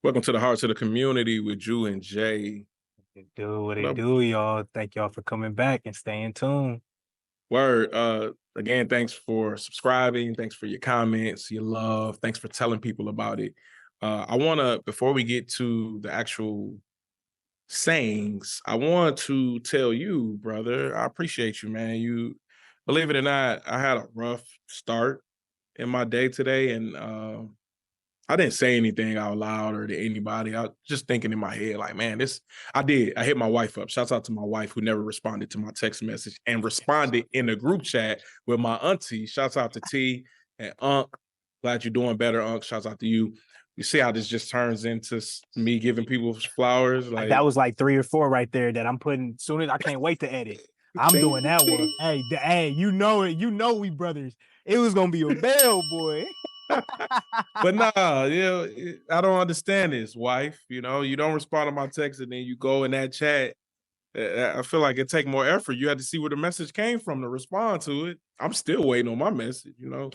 Welcome to the Hearts of the Community with Drew and Jay. What What it up? do, y'all. Thank y'all for coming back and staying tuned. Word. Again, thanks for subscribing. Thanks for your comments, your love. Thanks for telling people about it. I want to, before we get to the actual sayings, I want to tell you, brother, I appreciate you, man. You, believe it or not, I had a rough start in my day today, and I didn't say anything out loud or to anybody. I was just thinking in my head, like, man, this, I did. I hit my wife up. Shouts out to my wife who never responded to my text message and responded in the group chat with my auntie. Shouts out to T and Unc. Glad you're doing better, Unc. Shouts out to you. You see how this just turns into me giving people flowers? Like, That was like 3 or 4 right there that I'm putting soon as I can't wait to edit. I'm doing that one. Hey, you know it. You know we brothers. It was gonna be a bell, boy. But nah, I don't understand this, wife. You know, you don't respond to my text and then you go in that chat. I feel like it take more effort. You had to see where the message came from to respond to it. I'm still waiting on my message, you know.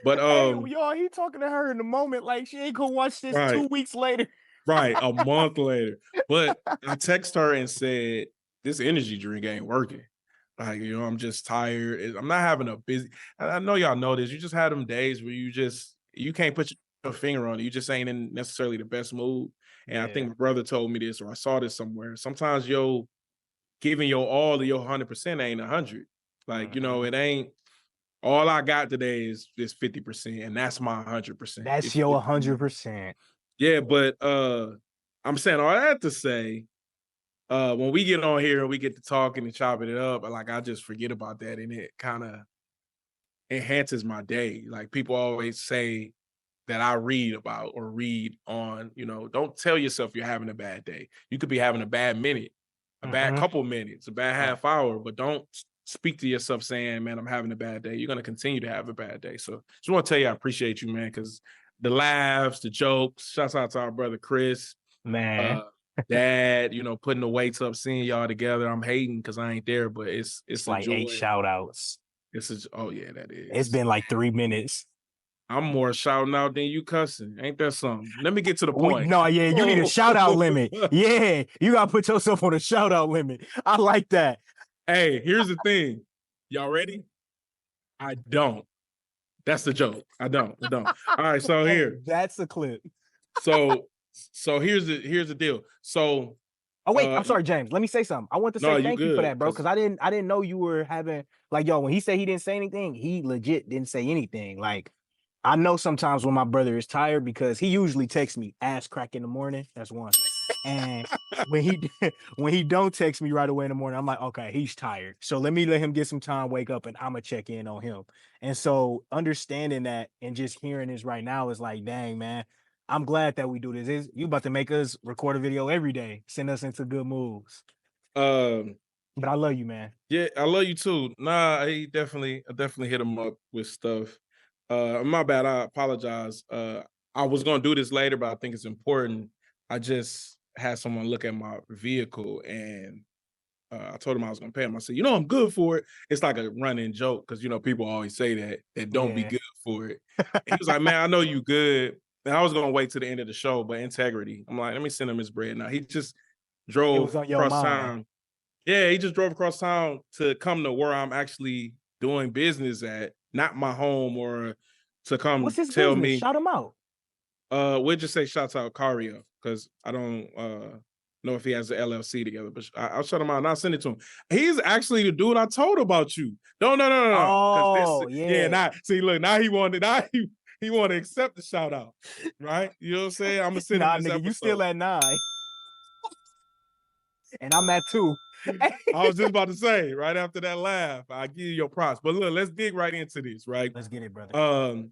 But Hey, y'all, he talking to her in the moment like she ain't gonna watch this right, 2 weeks later. right, a month later. But I text her and said, this energy drink ain't working. Like, you know, I'm just tired. I'm not having a busy. I know y'all know this. You just had them days where you can't put your finger on it. You just ain't in necessarily the best mood. And I think my brother told me this, or I saw this somewhere. Sometimes giving your all to your 100% ain't 100. Like, you know, it ain't all I got today is 50%, and that's my 100%. That's your 100%. Yeah, but I'm saying all that to say, when we get on here and we get to talking and chopping it up, like I just forget about that, and it kind of enhances my day. Like people always say that I read about or read on, you know, don't tell yourself you're having a bad day. You could be having a bad minute, a bad couple minutes, a bad half hour, but don't speak to yourself saying, man, I'm having a bad day. You're going to continue to have a bad day. So just want to tell you, I appreciate you, man, because the laughs, the jokes, shouts out to our brother Chris, Man. Dad, you know, putting the weights up, seeing y'all together. I'm hating because I ain't there, but it's like a joy. 8 shout outs. Oh yeah, that is. It's been like 3 minutes. I'm more shouting out than you cussing. Ain't that something? Let me get to the point. No, yeah, you need a shout out limit. Yeah, you gotta put yourself on a shout out limit. I like that. Hey, here's the thing. Y'all ready? I don't. That's the joke. I don't. All right, so here. That's a clip. So here's the deal. So oh wait, I'm sorry, James. Let me say something. I want to say thank you for that, bro, because I didn't know you were having like when he said he didn't say anything, he legit didn't say anything. Like I know sometimes when my brother is tired because he usually texts me ass crack in the morning. That's one. And when he don't text me right away in the morning, I'm like, okay, he's tired. So let him get some time, wake up, and I'm gonna check in on him. And so understanding that and just hearing this right now is like, dang, man, I'm glad that we do this. You about to make us record a video every day, send us into good moves. But I love you, man. Yeah, I love you too. Nah, I definitely hit him up with stuff. My bad. I apologize. I was gonna do this later, but I think it's important. I just had someone look at my vehicle, and I told him I was gonna pay him. I said, I'm good for it. It's like a running joke because people always say that don't be good for it. He was like, man, I know you good. And I was gonna wait to the end of the show, but integrity. I'm like, let me send him his bread. Now he just drove across town. Yeah, he just drove across town to come to where I'm actually doing business at, not my home, or to come What's his tell business? me. Shout him out. We'll just say shouts out Cario because I don't know if he has the LLC together, but I'll shout him out and I'll send it to him. He's actually the dude I told about you. No. Oh, yeah. Now he wanted he want to accept the shout out, right? You know what I'm saying? I'm gonna send him this nigga, episode. You still at 9. And I'm at 2. I was just about to say, right after that laugh, I give you your props. But look, let's dig right into this, right? Let's get it, brother.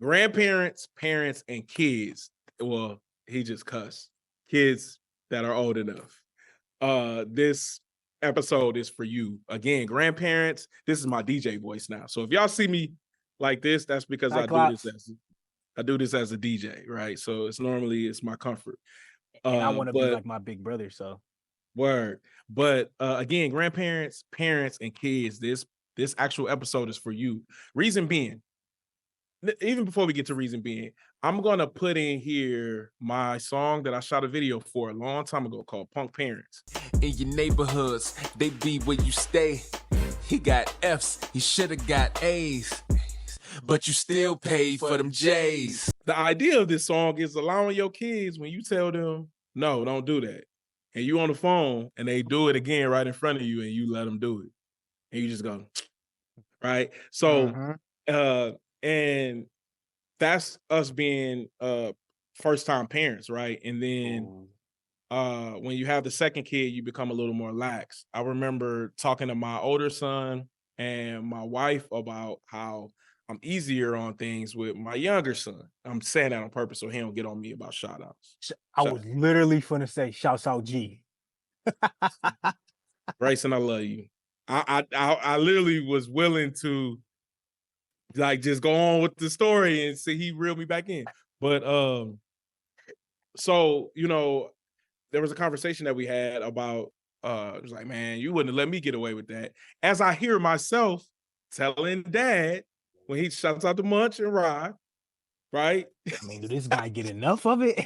Grandparents, parents, and kids. Well, he just cussed. Kids that are old enough. This episode is for you. Again, grandparents, this is my DJ voice now. So if y'all see me like this, that's because I do this as a DJ, right? So it's my comfort. And I want to be like my big brother, so. Word. But again, grandparents, parents, and kids, this actual episode is for you. Reason being, even before we get to reason being, I'm gonna put in here my song that I shot a video for a long time ago called Punk Parents. In your neighborhoods, they be where you stay. He got F's, he should've got A's, but you still paid for them J's. The idea of this song is allowing your kids, when you tell them, no, don't do that, and you on the phone and they do it again right in front of you and you let them do it. And you just go, right? So, and that's us being first-time parents, right? And then when you have the second kid, you become a little more lax. I remember talking to my older son and my wife about how I'm easier on things with my younger son. I'm saying that on purpose so he don't get on me about shout outs. I was literally finna say shouts out G. Bryson, I love you. I literally was willing to like just go on with the story and see he reeled me back in. But so you know, there was a conversation that we had about it was like, man, you wouldn't have let me get away with that. As I hear myself telling dad when he shouts out to Munch and Rod, right? I mean, did this guy get enough of it?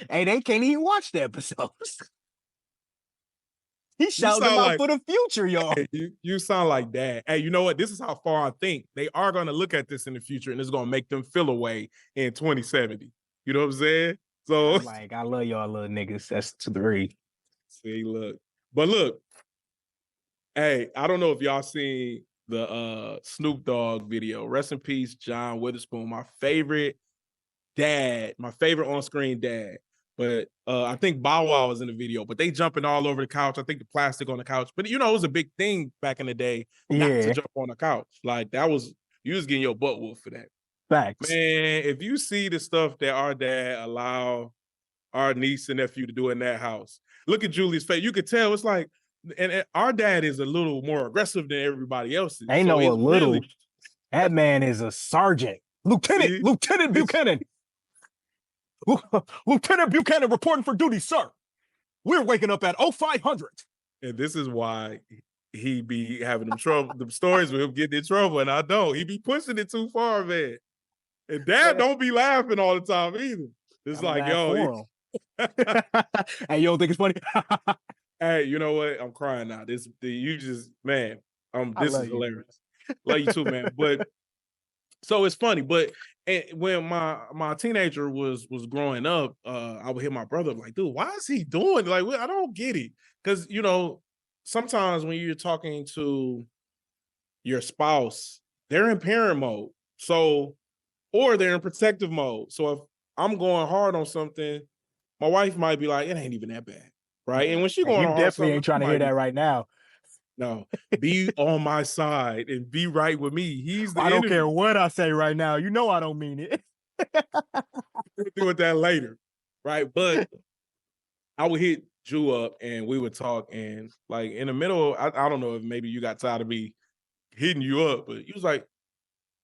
Hey, they can't even watch the episodes. He shouting them out for the future, y'all. Hey, you sound like dad. Hey, you know what? This is how far I think. They are going to look at this in the future and it's going to make them feel away in 2070. You know what I'm saying? So I'm like, I love y'all little niggas. That's to the read. See, look. But look, hey, I don't know if y'all seen the Snoop Dogg video. Rest in peace, John Witherspoon, my favorite dad, my favorite on-screen dad. But I think Bow Wow was in the video, but they jumping all over the couch. I think the plastic on the couch. But you know, it was a big thing back in the day not to jump on the couch. Like that was, you was getting your butt whooped for that. Facts. Man, if you see the stuff that our dad allow our niece and nephew to do in that house, look at Julie's face. You could tell it's like, and our dad is a little more aggressive than everybody else's. Ain't so no a little. Really... That man is a sergeant. Lieutenant Buchanan. Lieutenant Buchanan reporting for duty, sir. We're waking up at 0500. And this is why he be having them trouble, the stories with him getting in trouble, and I don't. He be pushing it too far, man. And dad don't be laughing all the time either. It's like, yo. Hey, you don't think it's funny? Hey, you know what? I'm crying now. You just, man, this is hilarious. Love you too, man. But so it's funny, but when my teenager was growing up, I would hear my brother like, dude, why is he doing like I don't get it? Because you know, sometimes when you're talking to your spouse, they're in parent mode. So, or they're in protective mode. So if I'm going hard on something, my wife might be like, it ain't even that bad. Right. And when she going hard, you definitely ain't trying to hear that right now. No, be on my side and be right with me. He's the I don't care what I say right now. You know I don't mean it. We'll do it that later. Right. But I would hit Drew up and we would talk. And like in the middle, I don't know if maybe you got tired of me hitting you up, but you was like,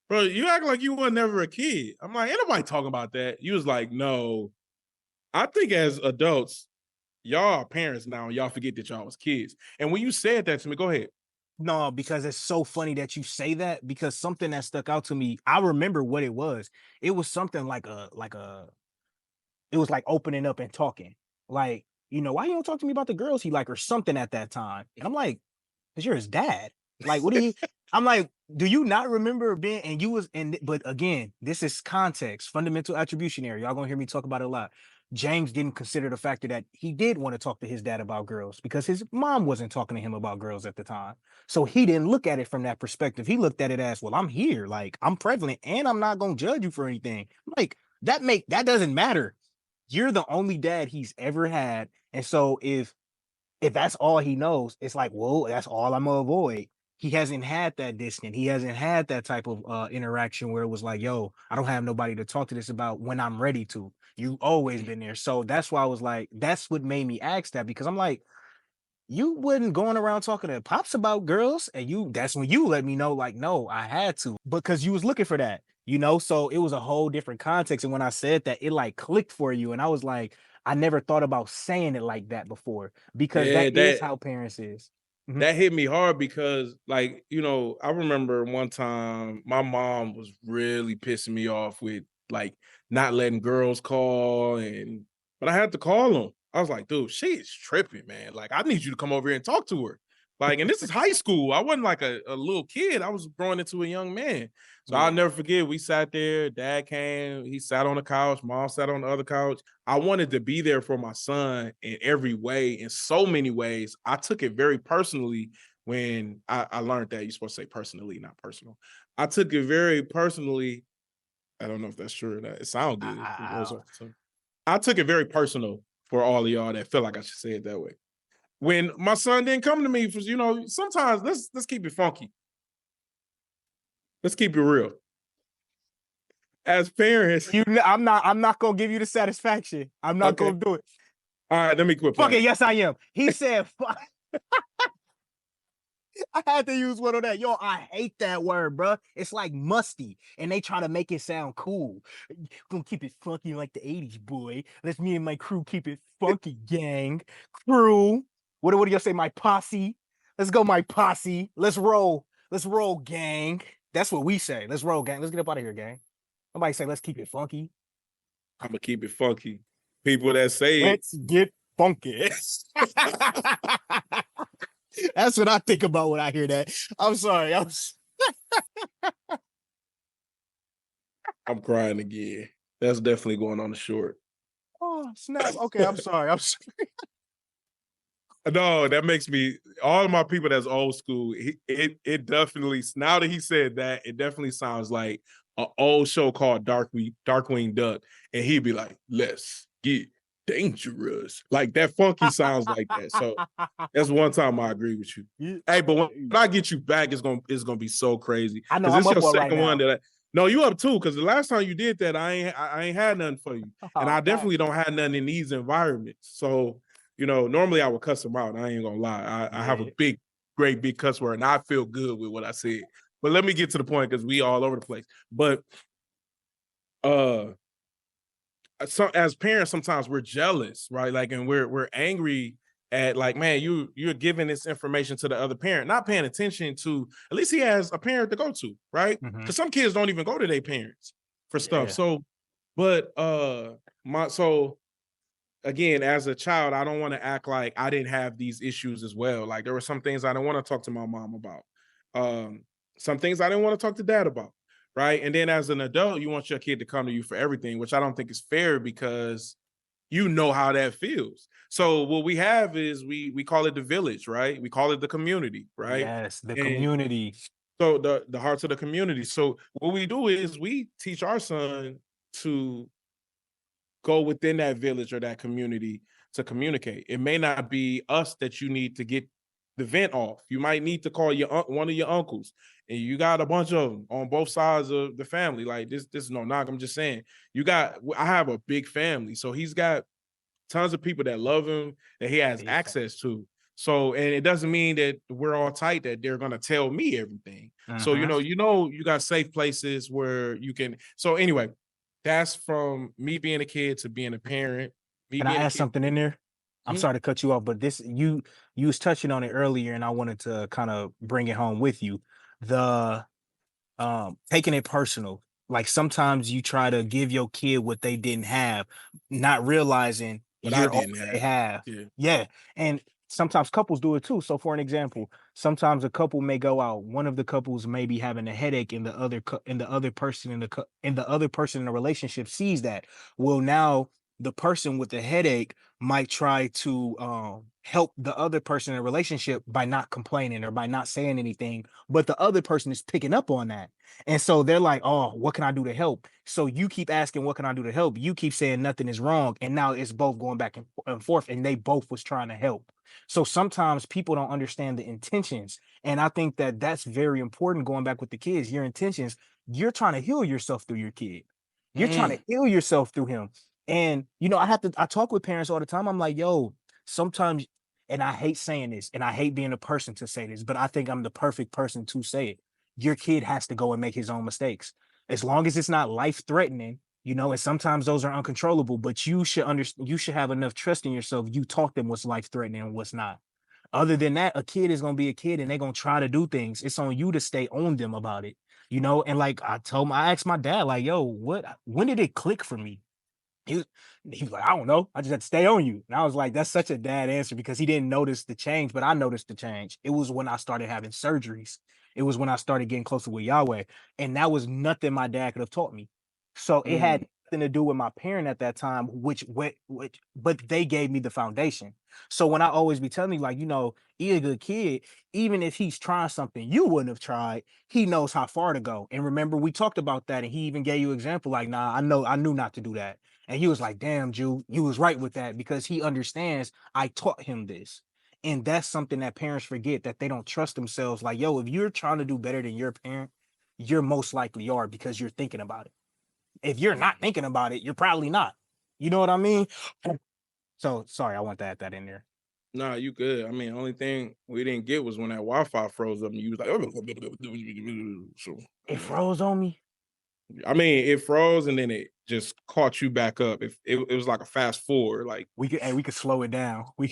bro, you act like you were never a kid. I'm like, ain't nobody talking about that. You was like, no, I think as adults, y'all are parents now and y'all forget that y'all was kids. And when you said that to me, go ahead. No, because it's so funny that you say that, because something that stuck out to me, I remember what it was. It was something it was like opening up and talking. Like, you know, why you don't talk to me about the girls he like or something at that time? And I'm like, because you're his dad. Like, what do you, I'm like, do you not remember being, and you was, but again, this is context, fundamental attribution area. Y'all gonna hear me talk about it a lot. James didn't consider the factor that he did want to talk to his dad about girls because his mom wasn't talking to him about girls at the time. So he didn't look at it from that perspective. He looked at it as, well, I'm here, like I'm prevalent and I'm not going to judge you for anything. Like that doesn't matter. You're the only dad he's ever had. And so if that's all he knows, it's like, well, that's all I'm gonna avoid. He hasn't had that distance. He hasn't had that type of interaction where it was like, yo, I don't have nobody to talk to this about when I'm ready to. You've always been there. So that's why I was like, that's what made me ask that, because I'm like, you wasn't going around talking to Pops about girls. And that's when you let me know, like, no, I had to, because you was looking for that, you know? So it was a whole different context. And when I said that, it like clicked for you. And I was like, I never thought about saying it like that before, because that is how parents is. That hit me hard because, like, you know, I remember one time my mom was really pissing me off with like not letting girls call, but I had to call him. I was like, dude, she is tripping, man. Like, I need you to come over here and talk to her. Like, and this is high school. I wasn't like a little kid. I was growing into a young man. So I'll never forget, we sat there, dad came, he sat on the couch, mom sat on the other couch. I wanted to be there for my son in every way, in so many ways. I took it very personally when I learned that you're supposed to say personally, not personal. I took it very personally. I don't know if that's true or not. It sounds good. I took it very personal for all of y'all that feel like I should say it that way. When my son didn't come to me for, sometimes let's keep it funky. Let's keep it real. As parents, I'm not gonna give you the satisfaction. I'm not gonna do it. All right, let me quit. Fuck it, yes, I am. He said, fuck. I had to use one of that. Yo, I hate that word, bro. It's like musty, and they try to make it sound cool. Gonna keep it funky like the 80s, boy. Let's me and my crew keep it funky, gang. Crew. What do y'all say? My posse. Let's go, my posse. Let's roll. Let's roll, gang. That's what we say. Let's roll, gang. Let's get up out of here, gang. Somebody say, let's keep it funky. I'm gonna keep it funky. People that say let's get funky. That's what I think about when I hear that. I'm sorry. I'm crying again. That's definitely going on the short. Oh, snap. Okay, I'm sorry. No, that makes me, all of my people that's old school, it definitely, now that he said that, it definitely sounds like an old show called Darkwing Duck. And he'd be like, let's get dangerous. Like that funky sounds like that. So that's one time I agree with you. Yeah. Hey, but when I get you back, it's gonna be so crazy. I know. It's your second one that no, you up too, because the last time you did that, I ain't had nothing for you. And I definitely don't have nothing in these environments. So, normally I would cuss them out. I ain't gonna lie. I have a great big cuss word, and I feel good with what I said. But let me get to the point, because we all over the place. But so as parents, sometimes we're jealous, right? Like, and we're angry at, like, man, you're giving this information to the other parent, not paying attention to, at least he has a parent to go to, right? Because some kids don't even go to their parents for stuff. So, but again, as a child, I don't want to act like I didn't have these issues as well. Like, there were some things I didn't want to talk to my mom about. Some things I didn't want to talk to dad about. Right. And then as an adult, you want your kid to come to you for everything, which I don't think is fair, because you know how that feels. So what we have is we call it the village, right? We call it the community, right? Yes, the community. So the hearts of the community. So what we do is we teach our son to go within that village or that community to communicate. It may not be us that you need to get the vent off. You might need to call one of your uncles, and you got a bunch of them on both sides of the family. Like, this is no knock. I'm just saying, I have a big family, so he's got tons of people that love him, that he has access to. So, and it doesn't mean that we're all tight, that they're gonna tell me everything. So, you got safe places where you can. So anyway, that's from me being a kid to being a parent. Can I add something in there? I'm sorry to cut you off, but this, you was touching on it earlier, and I wanted to kind of bring it home with you. The taking it personal. Like, sometimes you try to give your kid what they didn't have, not realizing you're all they have. Yeah. And sometimes couples do it too. So for an example, sometimes a couple may go out. One of the couples may be having a headache, and the other person in the relationship sees that. Well, now the person with the headache might try to help the other person in a relationship by not complaining or by not saying anything, but the other person is picking up on that. And so they're like, oh, what can I do to help? So you keep asking, what can I do to help? You keep saying nothing is wrong. And now it's both going back and forth, and they both was trying to help. So sometimes people don't understand the intentions. And I think that that's very important, going back with the kids, your intentions. You're trying to heal yourself through your kid. You're trying to heal yourself through him. And, I talk with parents all the time. I'm like, yo, sometimes, and I hate saying this, and I hate being a person to say this, but I think I'm the perfect person to say it. Your kid has to go and make his own mistakes. As long as it's not life-threatening, and sometimes those are uncontrollable, but you should have enough trust in yourself. You taught them what's life-threatening and what's not. Other than that, a kid is going to be a kid, and they're going to try to do things. It's on you to stay on them about it. you know, and like I asked my dad, like, yo, when did it click for me? He was, he was like, I don't know. I just had to stay on you. And I was like, that's such a dad answer because he didn't notice the change, but I noticed the change. It was when I started having surgeries. It was when I started getting closer with Yahweh. And that was nothing my dad could have taught me. So it had nothing to do with my parent at that time, but they gave me the foundation. So when I always be telling you, like, you know, he a good kid, even if he's trying something you wouldn't have tried, he knows how far to go. And remember, we talked about that, and he even gave you an example, like, nah, I knew not to do that. And he was like, damn, Jew, you was right with that because he understands I taught him this. And that's something that parents forget, that they don't trust themselves. Like, yo, if you're trying to do better than your parent, you're most likely are because you're thinking about it. If you're not thinking about it, you're probably not. You know what I mean? So sorry, I want to add that in there. Nah, you good. I mean, only thing we didn't get was when that Wi-Fi froze up and you was like, so, it froze on me. I mean, it froze and then it just caught you back up. If it was like a fast forward, like we could slow it down. All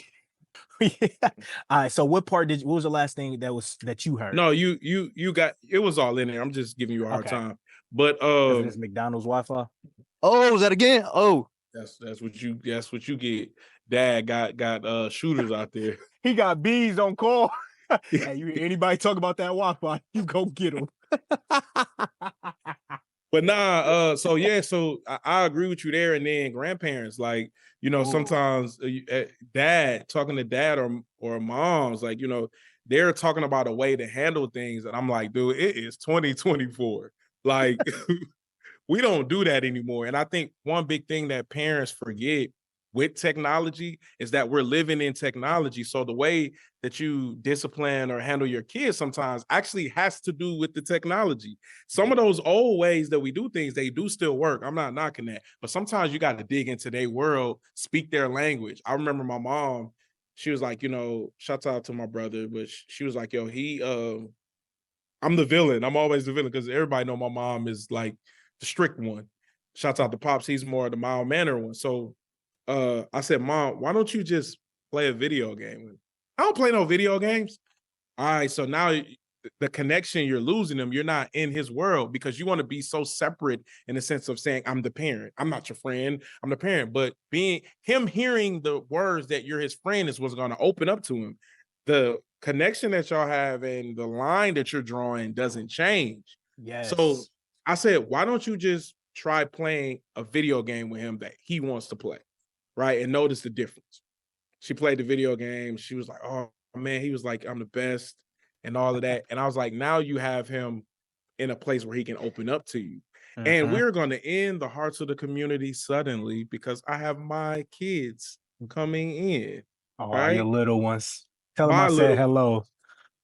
right. So what was the last thing that you heard? No, you got it was all in there. I'm just giving you a hard time. But it's McDonald's Wi-Fi. Oh, was that again? Oh, that's what you get. Dad got shooters out there. He got bees on call. Hey, anybody talk about that Wi-Fi, you go get them. But nah, so yeah, so I agree with you there. And then grandparents, like, you know, sometimes dad talking to dad or moms, like, you know, they're talking about a way to handle things. And I'm like, dude, it is 2024. Like, we don't do that anymore. And I think one big thing that parents forget with technology is that we're living in technology. So the way that you discipline or handle your kids sometimes actually has to do with the technology. Some of those old ways that we do things, they do still work. I'm not knocking that. But sometimes you got to dig into their world, speak their language. I remember my mom, she was like, you know, shout out to my brother, but she was like, yo, I'm the villain. I'm always the villain because everybody know my mom is like the strict one. Shouts out to Pops. He's more the mild mannered one. So I said, Mom, why don't you just play a video game? I don't play no video games. All right, so now the connection, you're losing them. You're not in his world because you want to be so separate in the sense of saying, I'm the parent. I'm not your friend. I'm the parent. But hearing the words that you're his friend is what's going to open up to him. The connection that y'all have and the line that you're drawing doesn't change. Yes. So I said, why don't you just try playing a video game with him that he wants to play? Right, and notice the difference. She played the video game. She was like, oh, man, he was like, I'm the best and all of that. And I was like, now you have him in a place where he can open up to you. And we're going to end the Hearts of the Community suddenly because I have my kids coming in. Oh, right? Your little ones. Tell them I said hello.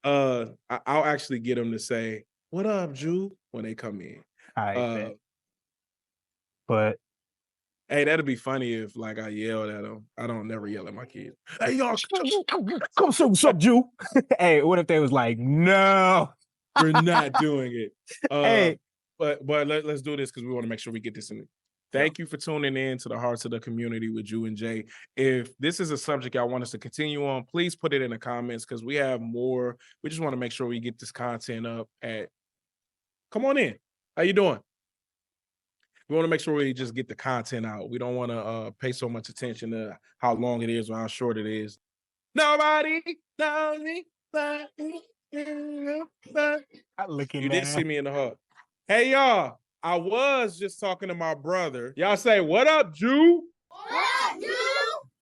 I'll actually get them to say, what up, Jew, when they come in. But hey, that'd be funny if like I yelled at them. I don't never yell at my kids. Hey, y'all, come see what's up, Jew. Hey, what if they was like, no, we're not doing it. Hey, but let's do this because we want to make sure we get this in. Thank you for tuning in to the Hearts of the Community with Jew and Jay. If this is a subject y'all want us to continue on, please put it in the comments because we have more. We just want to make sure we get this content up come on in. How you doing? We want to make sure we just get the content out. We don't want to pay so much attention to how long it is or how short it is. Nobody knows me. You did see me in the hug. Hey, y'all. I was just talking to my brother. Y'all say, what up, Jew?